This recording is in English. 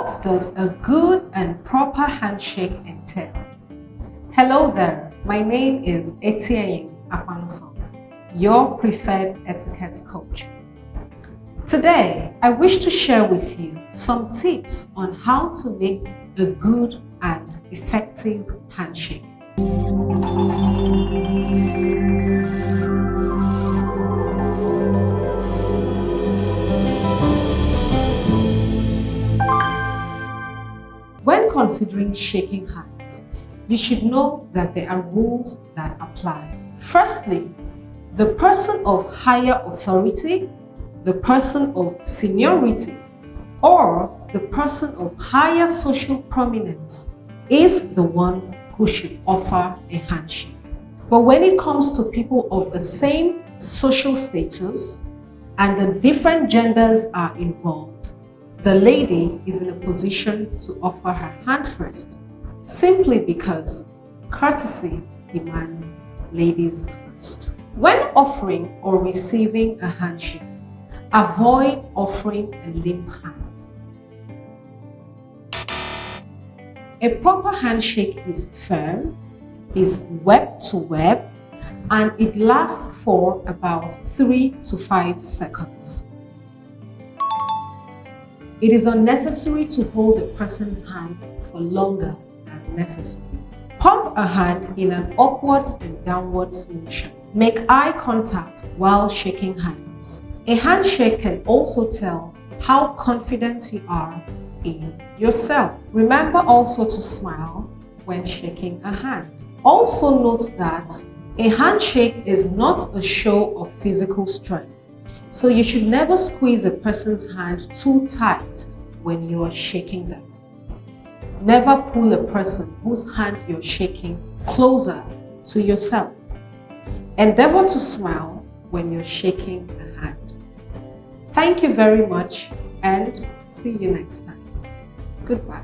What does a good and proper handshake entail? Hello there, my name is Etienying Akpanusong, your preferred etiquette coach. Today, I wish to share with you some tips on how to make a good and effective handshake. When considering shaking hands, you should know that there are rules that apply. Firstly, the person of higher authority, the person of seniority, or the person of higher social prominence is the one who should offer a handshake. But when it comes to people of the same social status and the different genders are involved, the lady is in a position to offer her hand first, simply because courtesy demands ladies first. When offering or receiving a handshake, avoid offering a limp hand. A proper handshake is firm, is web to web, and it lasts for about 3 to 5 seconds. It is unnecessary to hold a person's hand for longer than necessary. Pump a hand in an upwards and downwards motion. Make eye contact while shaking hands. A handshake can also tell how confident you are in yourself. Remember also to smile when shaking a hand. Also note that a handshake is not a show of physical strength. So you should never squeeze a person's hand too tight when you are shaking them. Never pull a person whose hand you're shaking closer to yourself. Endeavor to smile when you're shaking a hand. Thank you very much and see you next time. Goodbye.